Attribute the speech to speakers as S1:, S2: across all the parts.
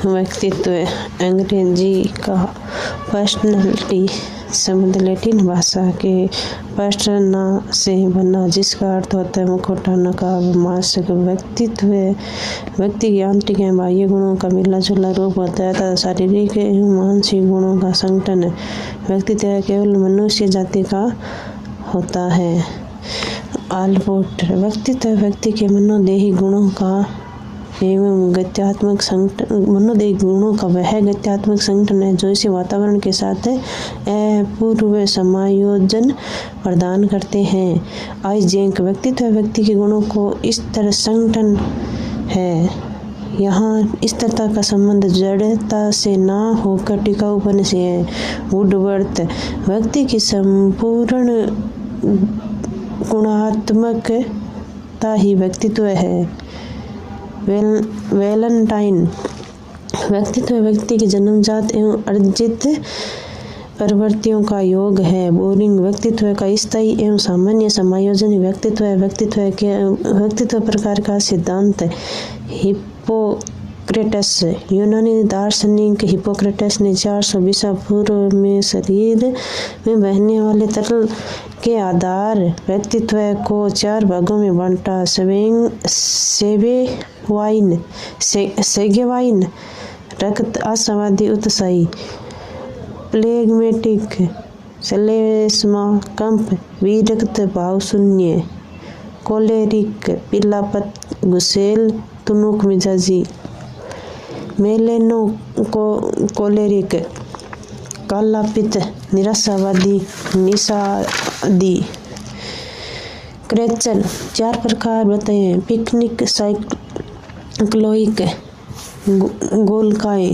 S1: व्यक्तित्व अंग्रेजी का पर्सनैलिटी शब्द लैटिन भाषा के पर्सना से बना, जिसका अर्थ होता है मुखौटा, नकाब, मास्क। व्यक्तित्व व्यक्ति के आंतरिक एवं बाह्य गुणों का मिला जुला रूप होता है तथा शारीरिक एवं मानसिक गुणों का संगठन है। व्यक्तित्व केवल मनुष्य जाति का होता है। आल्पोर्ट। व्यक्तित्व व्यक्ति के मनोदेही गुणों का एवं गत्यात्मक संगठन, मनोदेही गुणों का वह गत्यात्मक संगठन है जो इसे वातावरण के साथ अपूर्व समायोजन प्रदान करते हैं। आइजेंक। व्यक्तित्व व्यक्ति के गुणों को इस तरह संगठन है। यहाँ स्थिरता का संबंध जड़ता से ना होकर टिकाऊपन से है। वुडवर्थ। व्यक्ति की संपूर्ण गुणात्मकता ही व्यक्तित्व है। वैलेंटाइन। व्यक्तित्व व्यक्ति की जन्मजात एवं अर्जित प्रवृत्तियों का योग है। बोरिंग। व्यक्तित्व का स्थायी एवं सामान्य समायोजन व्यक्तित्व प्रकार का सिद्धांत। हिप्पोक्रेटस। यूनानी दार्शनिक हिप्पोक्रेटस ने 400 ईसा पूर्व में शरीर में बहने वाले तरल के आधार व्यक्तित्व को 4 भागों में बांटा। सेगेवाइन रक्त आशावादी उत्साही। प्लेग्मेटिक। श्लेष्मा कंप विरक्त भाव शून्य। कोलेरिक पीलापत गुस्सेल तुनुक मिजाजी। मेलेनो कोलेरिक कालापित निराशावादी निषादी। क्रेचल। 4 प्रकार बताए। पिकनिक, साइक्लोइक, गोलकाय।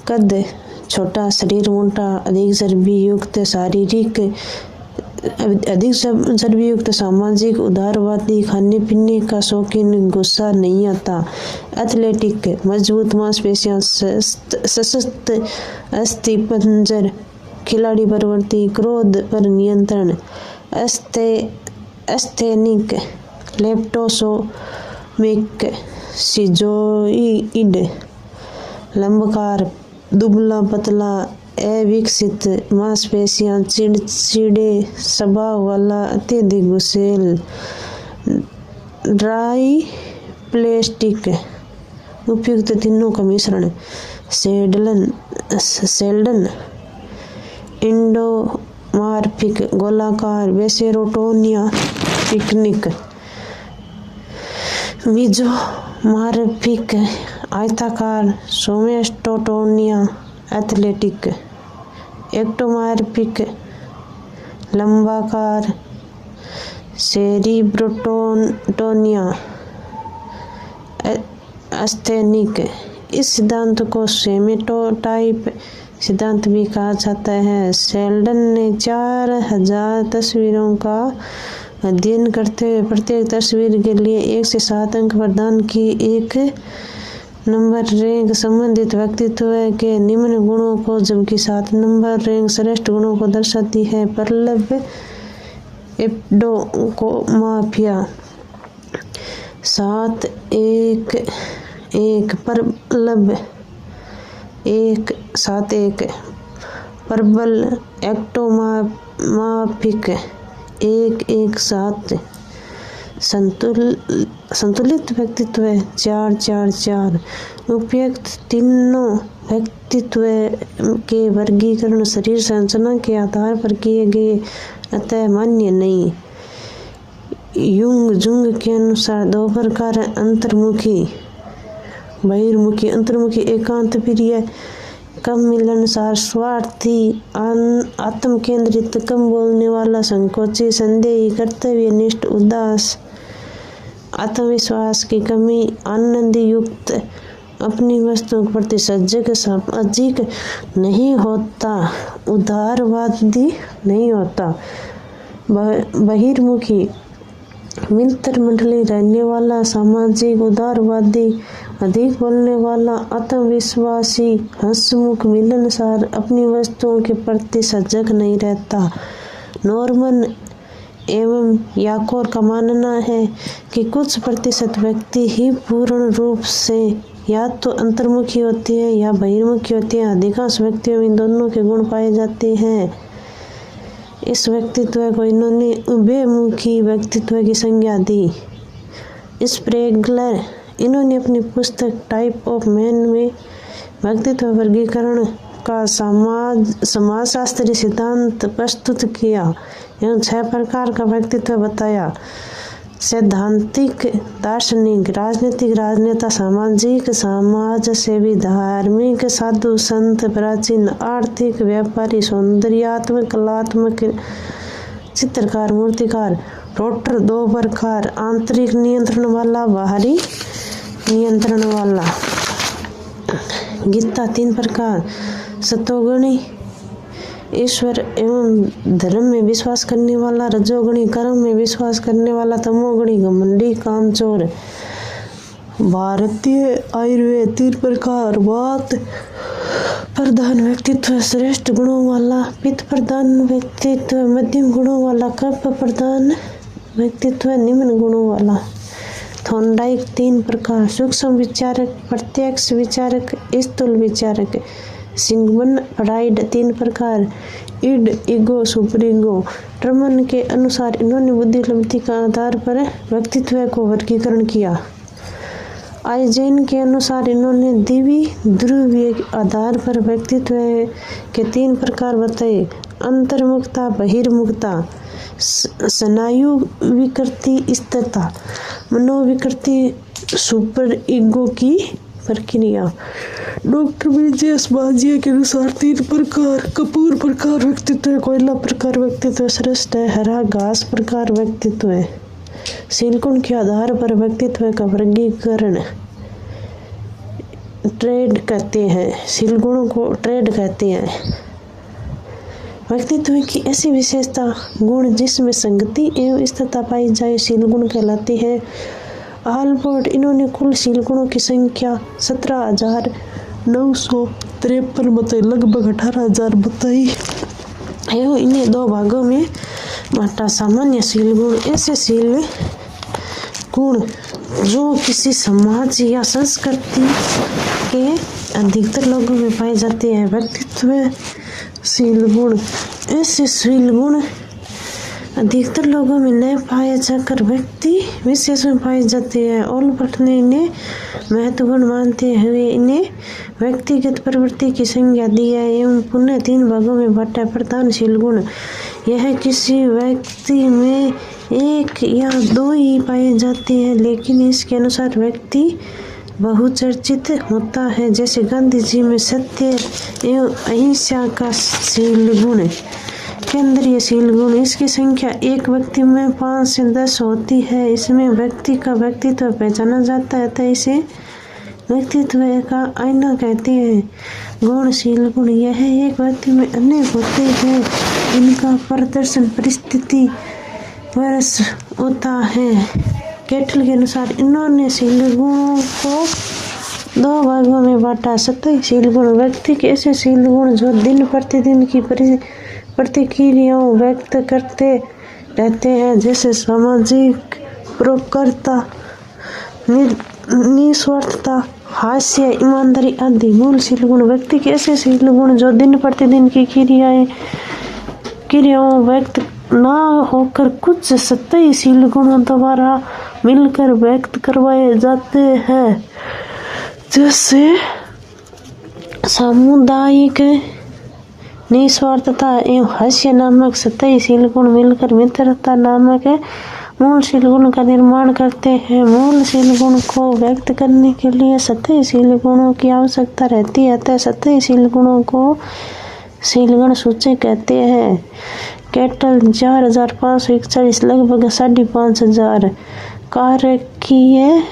S1: कद छोटा, शरीर मोटा, अधिक चर्बी युक्त, सामाजिक, उदारवादी, खाने पीने का शौकीन, गुस्सा नहीं आता। एथलेटिक। मजबूत मांसपेशियां, सशक्त अस्थिपंजर, खिलाड़ी प्रवृत्ति, क्रोध पर नियंत्रण। एस्थेनिक। लेप्टोसोमिक, सिजोइड, लंबकार, दुबला पतला, अविकसित मांसपेशियां, चिड़चिड़े स्वभाव वाला, अत्यधिक गुस्सैल। Dry plastic. उपयुक्त तीनों का मिश्रण। सेल्डन। इंडोमार्फिक, गोलाकार, बेसेरोटोनिया, पिकनिक। मीजोमार्फिक, आयताकार, सोमेस्टोटोनिया, एथलेटिक। एक्टोमार्फिक, लंबाकार, सेरिब्रोटोनिया, एस्थेनिक। इस सिद्धांत को सेमेटोटाइप सिद्धांत भी कहा जाता है। शेल्डन ने 4000 तस्वीरों का अध्ययन करते हुए प्रत्येक तस्वीर के लिए 1 से 7 अंक प्रदान की। 1 नंबर रैंक संबंधित व्यक्तित्व के निम्न गुणों को जबकि 7 नंबर रैंक श्रेष्ठ गुणों को दर्शाती है। प्रलब एप्डोकोमाफिया। 7-1-1 प्रबल 1-7-1 प्रबल एक्टोमाफिक 1-1-7 संतुलित व्यक्तित्व 4-4-4। उपयुक्त तीनों व्यक्तित्व के वर्गीकरण शरीर संरचना के आधार पर किए गए अतः मान्य नहीं। जुंग के अनुसार 2 प्रकार अंतर्मुखी बहिर्मुखी। अंतर्मुखी एकांत प्रिय, कम मिलनसार, स्वार्थी, आत्म केंद्रित, कम बोलने वाला, संकोची, संदेही, कर्तव्यनिष्ठ, उदास, आत्मविश्वास की कमी, आनंदी युक्त, अपनी वस्तुओं के प्रति सजग, सामाजिक नहीं होता, उदारवादी नहीं होता। बहिर्मुखी मित्र मंडली रहने वाला, सामाजिक, उदारवादी, अधिक बोलने वाला, आत्मविश्वासी, हंसमुख, मिलनसार, अपनी वस्तुओं के प्रति सजग नहीं रहता। नॉर्मन एवं याकोर का मानना है कि कुछ प्रतिशत व्यक्ति ही पूर्ण रूप से या तो अंतर्मुखी होती है या बहिर्मुखी होती है। अधिकांश व्यक्तियों में दोनों के गुण पाए जाते हैं। इस व्यक्तित्व को इन्होंने उभयमुखी व्यक्तित्व की संज्ञा दी। स्प्रेगलर इन्होंने अपनी पुस्तक टाइप ऑफ मैन में व्यक्तित्व वर्गीकरण का समाजशास्त्रीय सिद्धांत प्रस्तुत किया एवं 6 प्रकार का व्यक्तित्व बताया। सैद्धांतिक, दार्शनिक, राजनीतिक, राजनेता, सामाजिक, समाजसेवी, धार्मिक, साधु संत, प्राचीन, आर्थिक, व्यापारी, सौंदर्यात्मक, कलात्मक, चित्रकार, मूर्तिकार। रोटर 2 प्रकार, आंतरिक नियंत्रण वाला, बाहरी नियंत्रण वाला। गीता 3 प्रकार, सतोगुणी ईश्वर एवं धर्म में विश्वास करने वाला, रजोगुणी कर्म में विश्वास करने वाला, तमोगुणी घमंडी कामचोर। भारतीय आयुर्वेद 3 प्रकार, वात प्रधान व्यक्तित्व श्रेष्ठ गुणों वाला, पित्त प्रधान व्यक्तित्व मध्यम गुणों वाला, कफ प्रधान व्यक्तित्व निम्न गुणों वाला। थॉर्नडाइक 3 प्रकार, सूक्ष्म विचारक, प्रत्यक्ष विचारक, स्थूल विचारक। सिगमंड फ्राइड 3 प्रकार, इड, ईगो, सुपर ईगो। ट्रमन के अनुसार इन्होंने बुद्धि उपलब्धि के आधार पर व्यक्तित्व को वर्गीकरण किया। आइजेन के अनुसार इन्होंने द्विध्रुवीय आधार पर व्यक्तित्व के 3 प्रकार बताए, अंतर्मुखता, बहिर्मुखता, स्नायु विकृति, स्थिरता, मनोविकृति, सुपर ईगो की प्रक्रिया। डॉक्टर विजयस बाजिया के अनुसार 3 प्रकार, कपूर प्रकार व्यक्तित्व, कोयला प्रकार व्यक्तित्व श्रेष्ठ है, हरा घास प्रकार व्यक्तित्व है। सिलिकॉन के आधार पर व्यक्तित्व का वर्गीकरण ट्रेड कहते हैं। सिलिकॉन को ट्रेड कहते हैं। व्यक्तित्व की ऐसी विशेषता गुण जिसमें संगति एवं स्थिरता पाई जाए शील गुण कहलाती है। आल्बर्ट इन्होंने कुल शील गुणों की संख्या 17,953 बताई, लगभग 18,000 बताई एवं इन्हें 2 भागों में बांटा। सामान्य शील गुण ऐसे शील गुण जो किसी समाज या संस्कृति के अधिकतर लोगों में पाए जाते हैं। व्यक्तित्व शील गुण ऐसे शील गुण अधिकतर लोगों में न पाए जाकर व्यक्ति विशेष में पाए जाते हैं। ओल्बर्ट ने इन्हें महत्वपूर्ण मानते हुए इन्हें व्यक्तिगत प्रवृत्ति की संज्ञा दी है एवं पुनः 3 भागों में बांटा। प्रधान शील गुण यह किसी व्यक्ति में 1 या 2 ही पाए जाते हैं, लेकिन इसके अनुसार व्यक्ति बहुचर्चित होता है। जैसे गांधी जी में सत्य एवं अहिंसा का शील गुण केंद्रीय शील गुण, इसकी संख्या एक व्यक्ति में 5 से 10 होती है। इसमें व्यक्ति का व्यक्तित्व पहचाना जाता है, तो इसे व्यक्तित्व का आईना कहते हैं। गुणशील गुण यह एक व्यक्ति में अनेक होते हैं, इनका प्रदर्शन परिस्थिति वर्ष होता है। केटल के अनुसार इन्होंने शील गुणों को 2 भागों में बांटा। सतही शील गुण व्यक्ति के ऐसे शील गुण जो दिन प्रतिदिन की प्रतिक्रियाओं व्यक्त करते रहते हैं, जैसे सामाजिक परोपकारता, निस्वार्थता, हास्य, ईमानदारी आदि। मूल शील गुण व्यक्ति के ऐसे शील गुण जो दिन प्रतिदिन की क्रियाओं व्यक्त ना होकर कुछ सतही शील गुणों द्वारा मिलकर व्यक्त करवाए जाते हैं, जैसे सामुदायिक निस्वार्थता एवं हास्य नामक सतही शील गुण मिलकर मित्रता नामक मूल शील गुण का निर्माण करते हैं। मूल शील गुण को व्यक्त करने के लिए सतही शील गुणों की आवश्यकता रहती है, अतः सतही शील गुणों को शीलगुण सूची कहते हैं। केटल 4,541 लगभग 5,500, कारकीय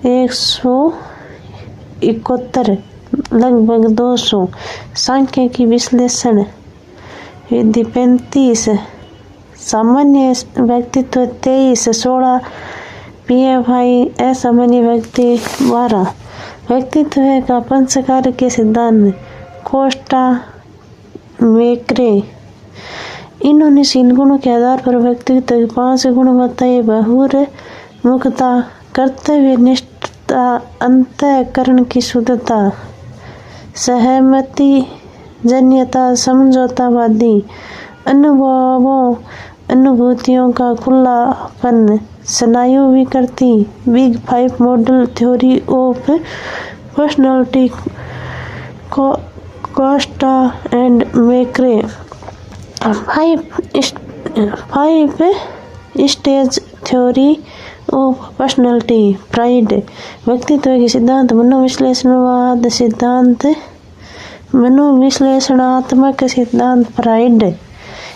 S1: 171 लगभग 200, सांख्यिकी विश्लेषण विधि 35, सामान्य व्यक्तित्व 23, 16 PFI, असामान्य व्यक्ति 12। व्यक्तित्व का पंचकार के सिद्धांत कोस्टा मेक्रे इन्होंने शील गुणों के आधार पर व्यक्तित्व के 5 गुण बताए। बहुर मुक्ता, कर्तव्य निष्ठ अंतःकरण की शुद्धता, सहमति जन्यता, समझौतावादी अनुभवों, अनुभूतियों का खुलापन, स्नायु विकृति, big 5 model, theory of personality, Costa and मैक्रे, 5 stage theory of personality, fried, व्यक्तित्व के सिद्धांत, मनोविश्लेषणवाद सिद्धांत, मनोविश्लेषणात्मक सिद्धांत, फ्राइड।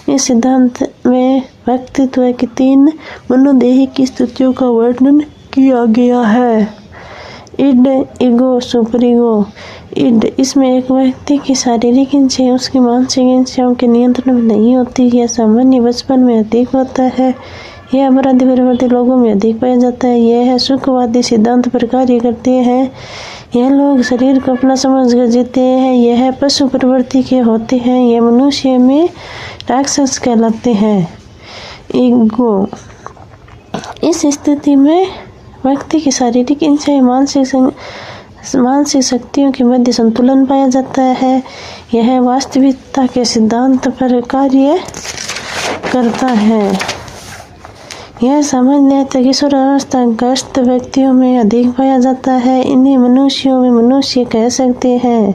S1: इस सिद्धांत में व्यक्तित्व की 3 मनोदैहिक स्थितियों का वर्णन किया गया है। Id, ego, super ego. Id, इसमें एक व्यक्ति की शारीरिक इच्छाएं उसकी मानसिक इच्छाओं के नियंत्रण में नहीं होती। यह सामान्य बचपन में अधिक होता है। यह अपराधी प्रवृत्ति लोगों में अधिक पाया जाता है। यह सुखवादी सिद्धांत पर कार्य करते हैं। यह लोग शरीर को अपना समझकर जीते हैं। यह पशु प्रवृत्ति के होते हैं। यह मनुष्य में राक्षस कहलाते हैं। ईगो, इस स्थिति में व्यक्ति की शारीरिक इच्छाएं मानसिक शक्तियों के मध्य संतुलन पाया जाता है। यह वास्तविकता के सिद्धांत पर कार्य करता है। यह सामान्यतः किशोरावस्था ग्रस्त व्यक्तियों में अधिक पाया जाता है। इन्हें मनुष्यों में मनुष्य कह सकते हैं।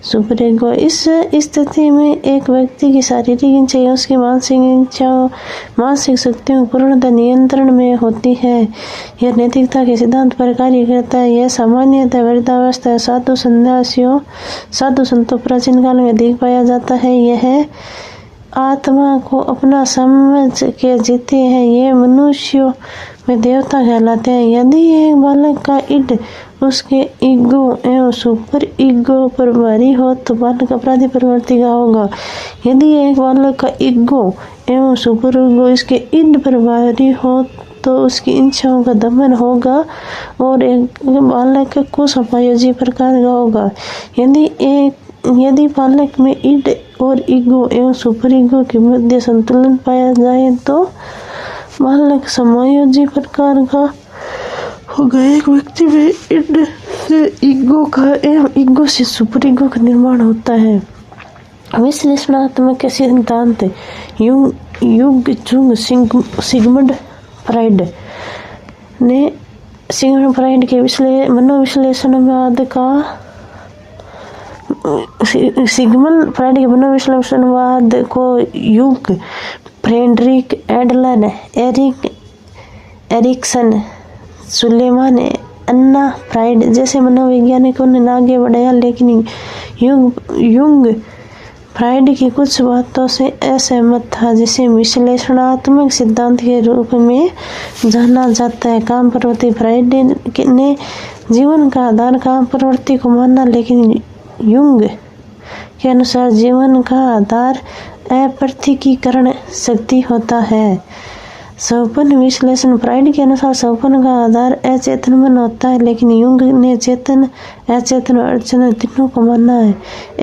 S1: सुपर ईगो, इस स्थिति में एक व्यक्ति की शारीरिक इच्छाएं उसकी मानसिक शक्तियों पूर्णतः नियंत्रण में होती है। यह नैतिकता के सिद्धांत पर कार्य करता है। यह सामान्यतः वृद्धावस्था साधु संतों प्राचीन काल में अधिक पाया जाता है। यह आत्मा को अपना समझ के जीते हैं। ये मनुष्यों में देवता कहलाते हैं। यदि एक बालक का इड उसके ईगो एवं सुपर ईगो पर भारी हो तो बालक अपराधी प्रवृत्ति का होगा। यदि एक बालक का ईगो एवं सुपर ईगो इसके इड पर भारी हो तो उसकी इच्छाओं का दमन होगा और एक बालक कुछ अपायोजी प्रकार का होगा। यदि बालक में इड और ईगो एवं सुपर ईगो के मध्य संतुलन पाया जाए तो बालक समायोजी प्रकार का होगा। एक व्यक्ति में इड से ईगो का एवं ईगो से सुपर ईगो का निर्माण होता है। विश्लेषणात्मक सिद्धांत, सिगमंड फ्राइड ने सिगमंड फ्राइड के मनोविश्लेषणवाद को युग, फ्रेडरिक एडलर, एरिक्सन, सुलेमान, अन्ना फ्राइड जैसे मनोवैज्ञानिकों ने आगे बढ़ाया, लेकिन युंग फ्राइड की कुछ बातों से असहमत था, जिसे विश्लेषणात्मक सिद्धांत के रूप में जाना जाता है। काम प्रवृत्ति, फ्राइड ने जीवन का आधार काम प्रवृत्ति को माना, लेकिन युंग के अनुसार जीवन का आधार अपृथकीकरण शक्ति होता है। स्वप्न विश्लेषण, फ्राइड के अनुसार स्वप्न का आधार अचेतन मन होता है, लेकिन युंग ने चेतन, अचेतन और अचेतन तीनों को माना है।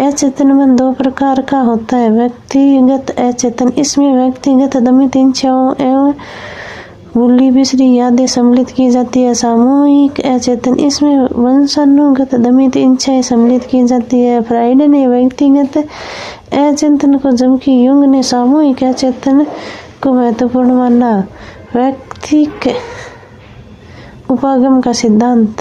S1: अचेतन मन 2 प्रकार का होता है। व्यक्तिगत अचेतन, इसमें व्यक्तिगत दमित इच्छाओं एवं भूली बिसरी यादें सम्मिलित की जाती है। सामूहिक अचेतन, इसमें वंशानुगत दमित इच्छाएं सम्मिलित की जाती है। फ्राइड ने व्यक्तिगत अचेतन को जबकि युंग ने सामूहिक अचेतन को महत्वपूर्ण माना। व्यक्तिक उपागम का सिद्धांत,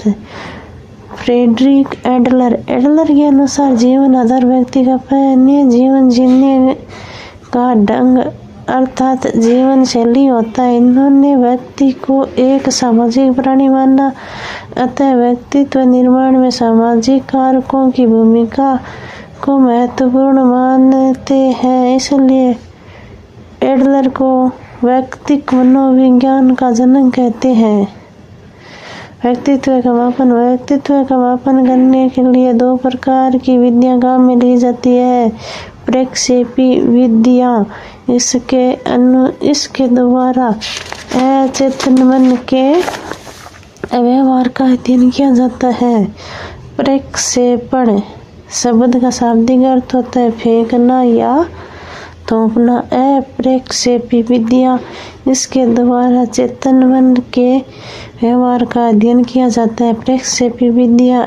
S1: फ्रेडरिक एडलर के अनुसार जीवन आधार व्यक्ति का पहले जीवन जीने का ढंग अर्थात जीवन शैली होता है। इन्होंने व्यक्ति को एक सामाजिक प्राणी माना, अतः व्यक्तित्व निर्माण में सामाजिक कारकों की भूमिका को महत्वपूर्ण मानते हैं। इसलिए एडलर को व्यक्तिक मनोविज्ञान का जनक कहते हैं। व्यक्तित्व का मापन करने के लिए 2 प्रकार की विधियां काम में ली जाती है। प्रक्षेपी विधियां, इसके द्वारा अचेतन मन के व्यवहार का अध्ययन किया जाता है। प्रक्षेपण शब्द का शाब्दिक अर्थ होता है फेंकना या थोपना अप्रक्षेपी विधियाँ, इसके द्वारा चेतन मन के व्यवहार का अध्ययन किया जाता है। प्रक्षेपी विधियाँ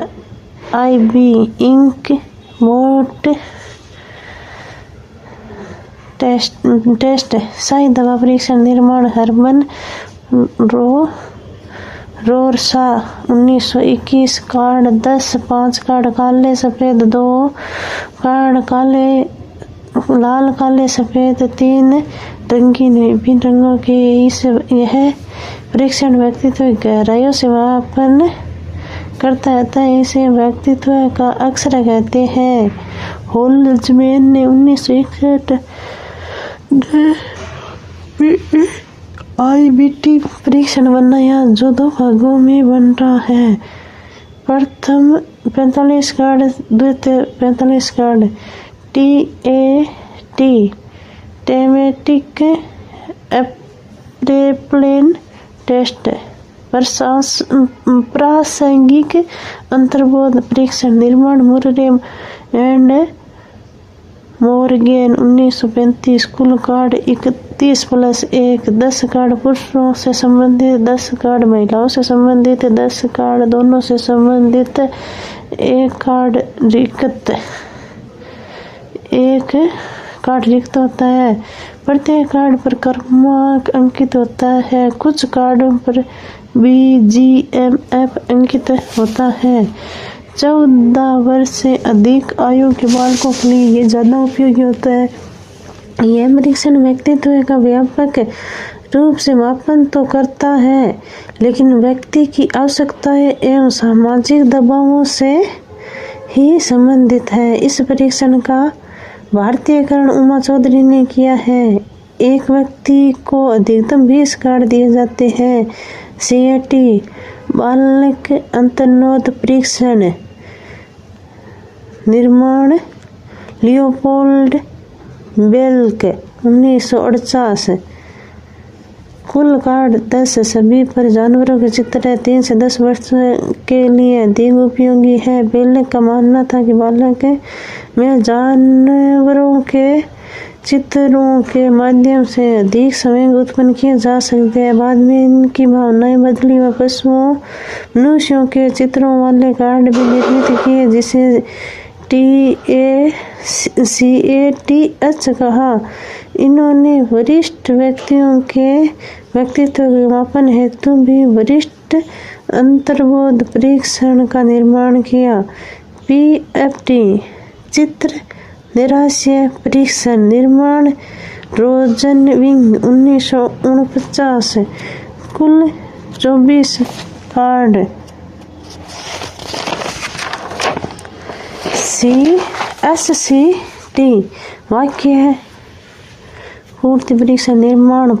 S1: IB इंक वोट टेस्ट शाही दवा परीक्षण निर्माण हर्मन रोरसा 1921 कार्ड 10 5 कार्ड काले सफ़ेद 2 कार्ड काले लाल काले सफ़ेद 3 रंगीन विभिन्न रंगों के यह परीक्षण व्यक्तित्व गहराइयों से मापन करता है। इसे व्यक्तित्व का अक्षर कहते हैं। होल्जमैन ने 1961 IBT परीक्षण बनाया जो 2 भागों में बंटा है। प्रथम 45 कार्ड, द्वितीय 45 कार्ड। TAT थेमेटिक एप्लेन टेस्ट प्रासंगिक अंतर्बोध परीक्षण निर्माण मुर्रे एंड मोर्गेन 1935 कुल कार्ड 31+1 10 कार्ड पुरुषों से संबंधित 10 कार्ड महिलाओं से संबंधित 10 कार्ड दोनों से संबंधित 1 कार्ड रिक्त होता है। प्रत्येक कार्ड पर क्रमांक अंकित होता है। कुछ कार्डों पर BGMF अंकित होता है। 14 वर्ष से अधिक आयु के बालकों के लिए ये ज़्यादा उपयोगी होता है। यह परीक्षण व्यक्तित्व का व्यापक रूप से मापन तो करता है, लेकिन व्यक्ति की आवश्यकताएं एवं सामाजिक दबावों से ही संबंधित है। इस परीक्षण का भारतीयकरण उमा चौधरी ने किया है। एक व्यक्ति को अधिकतम 20 कार्ड दिए जाते हैं। CAT बालक अंतर्नोद परीक्षण निर्माण लियोपोल्ड बेल्क 1948 कुल कार्ड 10 सभी पर जानवरों के चित्र है। 3 से 10 वर्ष के लिए अधिक उपयोगी है। बेल्क का मानना था कि बालक में जानवरों के चित्रों के माध्यम से अधिक संवेग उत्पन्न किए जा सकते हैं। बाद में इनकी भावनाएं बदली व पशुओं मनुष्यों के चित्रों वाले कार्ड भी निर्मित किए, जिसे CATH कहा। इन्होंने वरिष्ठ व्यक्तियों के व्यक्तित्व के मापन हेतु भी वरिष्ठ अंतर्बोध परीक्षण का निर्माण किया। PFT चित्र निराशय परीक्षण निर्माण रोजनविंग 1949 कुल 24 कार्ड। SCT वाक्य पूर्ति परीक्षण निर्माण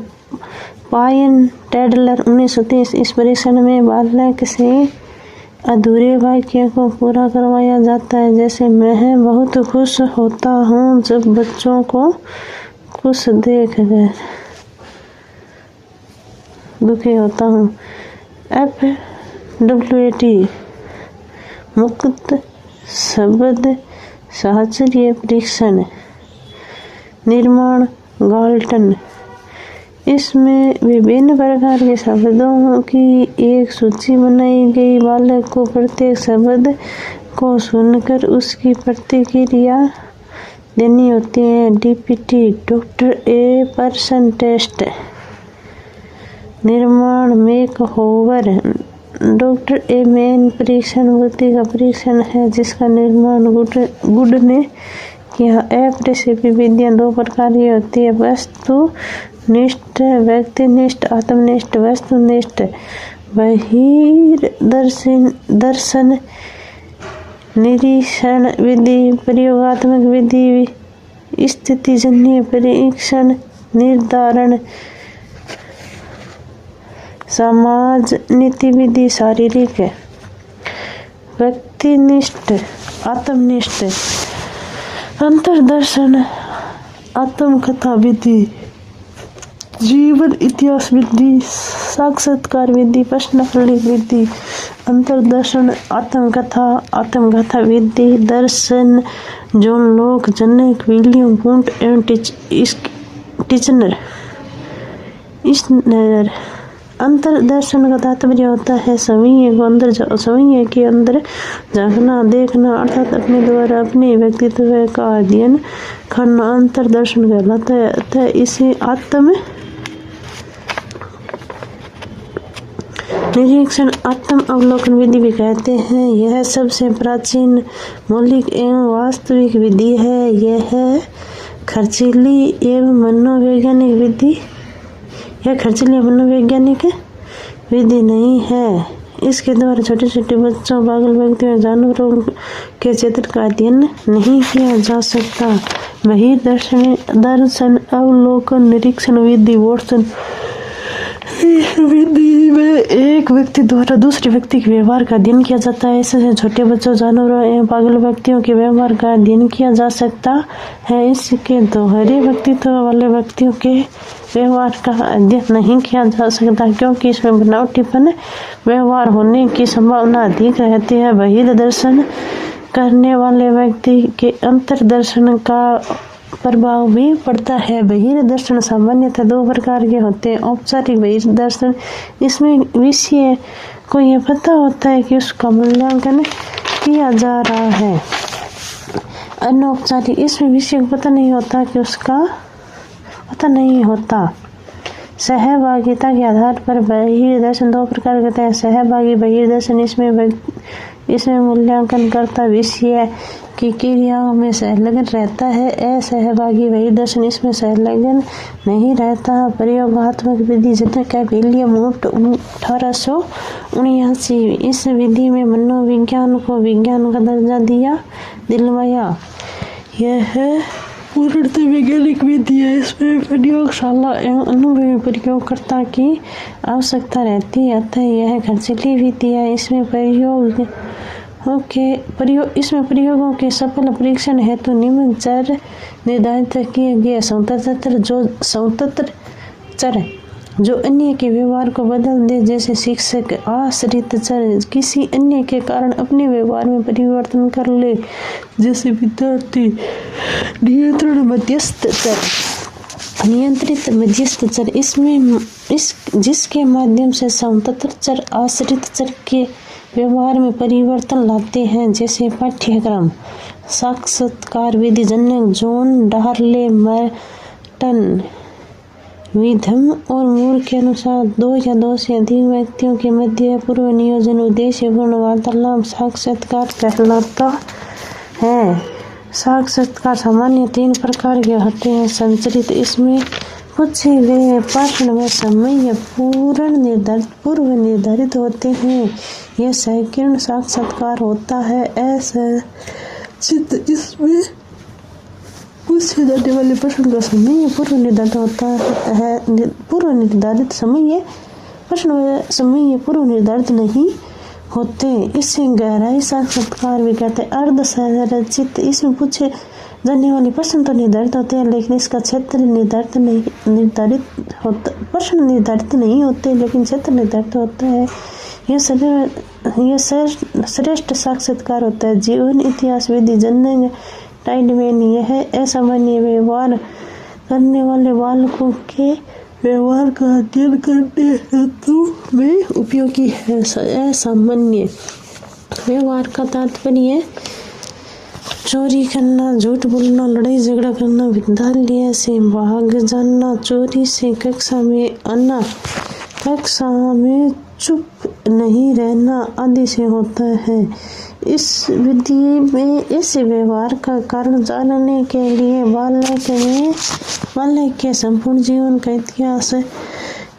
S1: पायन टेडलर 1930 इस परीक्षण में बालक से अधूरे वाक्य को पूरा करवाया जाता है, जैसे मैं बहुत खुश होता हूँ जब बच्चों को खुश देखकर दुखी होता हूँ। FWT मुक्त शब्द साहचर्य परीक्षण निर्माण गाल्टन। इसमें विभिन्न प्रकार के शब्दों की एक सूची बनाई गई। बालक को प्रत्येक शब्द को सुनकर उसकी प्रतिक्रिया देनी होती है। DPT doctor a person test निर्माण मेकओवर डॉक्टर ए मैन परीक्षण बुद्धि का परीक्षण है, जिसका निर्माण गुड ने किया। अप्रक्षेपी विधियाँ 2 प्रकार की होती है, वस्तुनिष्ठ व्यक्तिनिष्ठ आत्मनिष्ठ। वस्तुनिष्ठ बहिर्दर्शन निरीक्षण विधि, प्रयोगात्मक विधि, स्थितिजन्य परीक्षण निर्धारण, समाज नीति विधि। शारीरिक व्यक्तिनिष्ठ आत्मनिष्ठ अंतर्दर्शन आत्मकथा विधि, जीवन इतिहास विधि, साक्षात्कार विधि, प्रश्नावली विधि, अंतर्दर्शन आत्मकथा विधि दर्शन जॉन लॉक जनक विलियम वुंट एवं टीचर अंतर्दर्शन का तात्पर्य होता है समन्वय के अंदर झांकना देखना अर्थात अपने द्वारा अपने व्यक्तित्व का अध्ययन करना अंतर्दर्शन कहलाता है। अतः इसे आत्म निरीक्षण आत्म अवलोकन विधि भी कहते हैं। यह सबसे प्राचीन मौलिक एवं वास्तविक विधि है। यह खर्चीली एवं मनोवैज्ञानिक विधि नहीं है। इसके द्वारा छोटे छोटे बच्चों पागल व्यक्तियों जानवरों के चित्र का अध्ययन नहीं किया जा सकता। वही दर्शन अवलोकन निरीक्षण विधि वॉटसन विधि में एक व्यक्ति द्वारा दूसरे व्यक्ति के व्यवहार का अध्ययन किया जाता है। इससे छोटे बच्चों जानवरों एवं पागल व्यक्तियों के व्यवहार का अध्ययन किया जा सकता है। इसके दोहरे व्यक्तित्व वाले व्यक्तियों के व्यवहार का अध्ययन नहीं किया जा सकता क्योंकि इसमें बनावटीपन व्यवहार होने की संभावना अधिक रहती है। बहिर् दर्शन करने वाले व्यक्ति के अंतर्दर्शन का प्रभाव भी पड़ता है। बहिर् दर्शन सामान्यतः दो प्रकार के होते हैं। औपचारिक बहिर् दर्शन, इसमें विषय को यह पता होता है कि उसका मूल्यांकन किया जा रहा है। अनौपचारिक, इसमें विषय को पता नहीं होता कि उसका पता नहीं होता। सहभागिता के आधार पर बहिर् दर्शन दो प्रकार के होते हैं। सहभागी बहिर् दर्शन, इसमें मूल्यांकन करता विषय की क्रियाओं में संलग्न रहता है। असहभागी बहिर् दर्शन, इसमें संलग्न नहीं रहता। प्रयोगात्मक विधि जनक है विलियम वुंट 1879। इस विधि में मनोविज्ञान को विज्ञान का दर्जा दिलवाया। यह पूर्णतः वैज्ञानिक विधि है। इसमें प्रयोगशाला एवं अनुभवी प्रयोगकर्ता की आवश्यकता रहती है। अतः यह खर्चीली विधि है। इसमें प्रयोगों के सफल परीक्षण हेतु निम्न चर निर्धारित किए गए। स्वतंत्र चर जो अन्य के व्यवहार को बदल दे, जैसे शिक्षक। आश्रित चर किसी अन्य के कारण अपने व्यवहार में परिवर्तन कर ले, जैसे विद्यार्थी। नियंत्रित मध्यस्थ चर, जिसके माध्यम से स्वतंत्र चर आश्रित चर के व्यवहार में परिवर्तन लाते हैं, जैसे पाठ्यक्रम। साक्षात्कार विधि जनक जॉन डार्ले मर्टन विधम और मूर के अनुसार दो या दो से अधिक व्यक्तियों के मध्य पूर्व नियोजन उद्देश्यपूर्ण वार्तालाप साक्षात्कार कहलाता है। साक्षात्कार सामान्य तीन प्रकार के होते हैं। संचरित, इसमें पूछे गए प्रश्न व समय पूर्व निर्धारित होते हैं। यह संकीर्ण साक्षात्कार होता है। असंचित, इसमें पूछे जाने वाले प्रश्न का समय पूर्व निर्धारित होता है। प्रश्न व समय पूर्व निर्धारित नहीं होते। इसे गहराई साक्षात्कार भी कहते हैं। अर्ध संरचित, इसमें पूछे जाने वाले प्रश्न तो निर्धारित होते हैं लेकिन इसका क्षेत्र निर्धारित नहीं होते लेकिन क्षेत्र निर्धारित होता है। यह श्रेष्ठ साक्षात्कार होता है। जीवन इतिहास विधि जनक टाइडमैन, यह असामान्य व्यवहार करने वाले बालकों के व्यवहार का अध्ययन करने हेतु में उपयोगी है। असामान्य व्यवहार का तात्पर्य चोरी करना, झूठ बोलना, लड़ाई झगड़ा करना, विद्यालय से भाग जाना, चोरी से कक्षा में आना, कक्षा में चुप नहीं रहना आदि से होता है। इस विधि में इस व्यवहार का कारण जानने के लिए बालक के संपूर्ण जीवन का इतिहास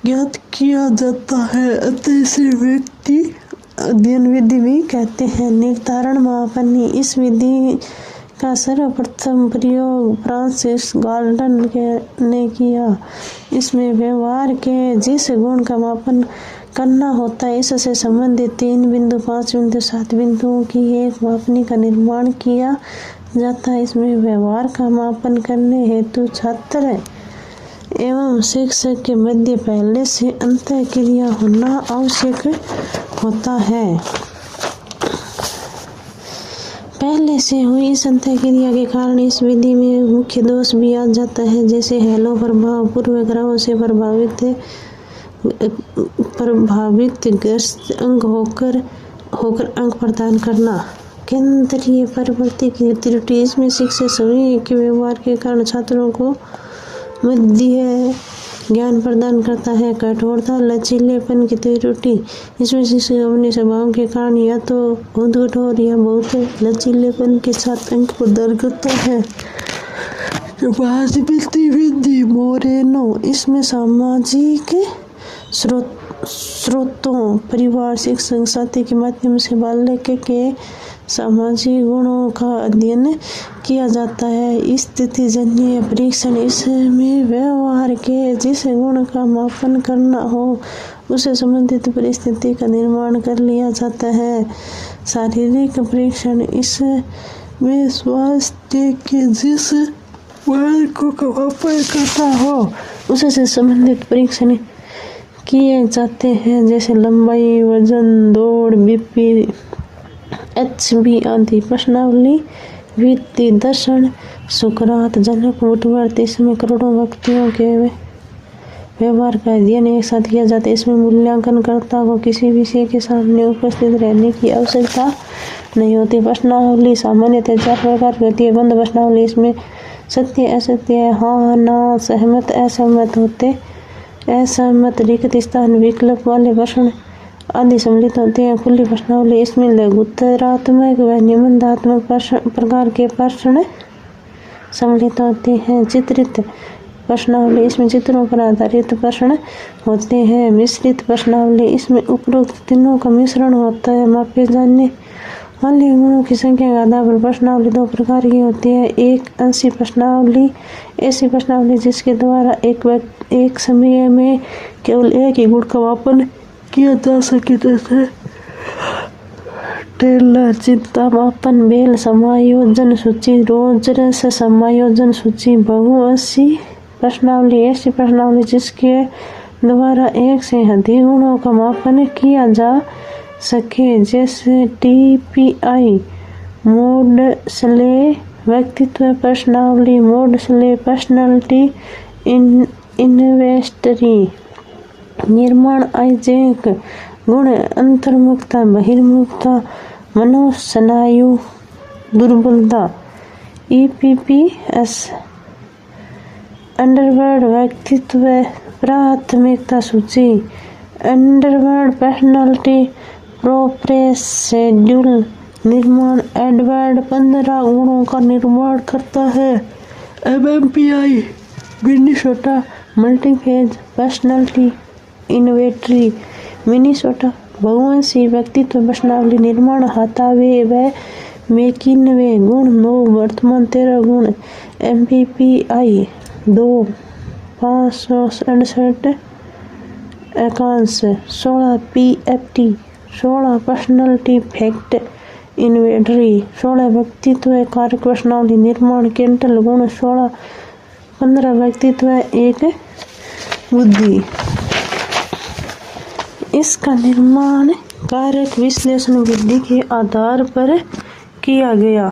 S1: ज्ञात किया जाता है। अतः इसे व्यक्ति अध्ययन विधि भी कहते हैं। निर्धारण मापनी, इस विधि का सर्वप्रथम प्रयोग फ्रांसिस गाल्टन ने किया। इसमें व्यवहार के जिस गुण का मापन करना होता है, इससे संबंधित 3 बिंदु, 5 बिंदु, 7 बिंदुओं की एक मापनी का निर्माण किया जाता है। इसमें व्यवहार का मापन करने हेतु छात्र एवं शिक्षक के मध्य पहले से अंतःक्रिया होना आवश्यक होता है। पहले से हुई इस अंतःक्रिया के कारण इस विधि में मुख्य दोष भी आ जाता है, जैसे हेलो प्रभाव, पूर्वग्रहों से प्रभावित ग्रस्त अंग होकर अंक प्रदान करना। केंद्रीय प्रवृत्ति की त्रुटि, इसमें शिक्षक सभी के व्यवहार के कारण छात्रों को मध्य ज्ञान प्रदान करता है। कठोरता, लचीलेपन की त्रुटि, इसमें शिक्षक अपने स्वभाव के कारण या तो बहुत कठोर या बहुत लचीलेपन के साथ अंक प्रदान करता है। मोरेनो, इसमें सामाजिक स्रोतों, परिवार, शिक्षक, साथी के माध्यम से बालक के सामाजिक गुणों का अध्ययन किया जाता है। स्थितिजन्य परीक्षण, इसमें व्यवहार के जिस गुण का मापन करना हो उसे संबंधित परिस्थिति का निर्माण कर लिया जाता है। शारीरिक परीक्षण, इसमें स्वास्थ्य के जिस मानकों का मापन करना हो उसे संबंधित परीक्षण किए जाते हैं, जैसे लंबाई, वजन, दौड़, बीपी, HB आदि। प्रश्नावली, वित्तीय दर्शन, सुकरात, जनक, वुडवर्थ, इसमें करोड़ों व्यक्तियों के व्यवहार का अध्ययन एक साथ किया जाता है। इसमें मूल्यांकनकर्ता को किसी विषय के सामने उपस्थित रहने की आवश्यकता नहीं होती। प्रश्नावली सामान्यतः 4 प्रकार की होती है। बंद प्रश्नावली, इसमें सत्य, असत्य, हाँ, ना, सहमत, असहमत होते असहमत, रिक्त स्थान, विकल्प वाले प्रश्न आदि सम्मिलित होते हैं। खुली प्रश्नावली, इसमें लघुत्तरात्मक व निबंधात्मक प्रकार के प्रश्न सम्मिलित होते हैं। चित्रित प्रश्नावली, इसमें चित्रों पर आधारित प्रश्न होते हैं। मिश्रित प्रश्नावली, इसमें उपरोक्त तीनों का मिश्रण होता है। मापे जाने वाले गुणों की संख्या के आधार पर प्रश्नावली 2 प्रकार की होती है। एक अंशी प्रश्नावली, ऐसी प्रश्नावली जिसके द्वारा एक समय में केवल एक ही गुण का मापन किया जा सके, जैसे टेलर चिंता मापन, बेल समायोजन सूची, रोजर्स समायोजन सूची। बहुअंशी प्रश्नावली, ऐसी प्रश्नावली जिसके द्वारा एक से अधिक गुणों का मापन किया जा सके, जैसे TPI। मोडस्ले व्यक्तित्व प्रश्नावली, मोडस्ले पर्सनालिटी इन्वेंटरी। निर्माण, आइजेक गुण, अंतर्मुखता, बहिर्मुखता, मनोस्नायु दुर्बलता। EPPS अंडरवर्ल्ड व्यक्तित्व प्राथमिकता सूची। अंडरवर्ल्ड पर्सनालिटी प्रोसेड्यूल निर्माण, एडवर्ड 15 गुणों का निर्माण करता है। MMPI Minnesota multiphasic personality inventory, Minnesota. बहुअंशी व्यक्तित्व प्रश्नावली, निर्माण, हाथावे व मेकिनवे गुण 9, वर्तमान 13 गुण। MPPI 2 568 एकांश 16। PFT 16 पर्सनालिटी फैक्ट इन्वेंटरी 16 व्यक्तित्व कारक प्रश्नावली, निर्माण, केंटल गुण 16। 15 व्यक्तित्व एक बुद्धि। इसका निर्माण कारक विश्लेषण विधि के आधार पर किया गया।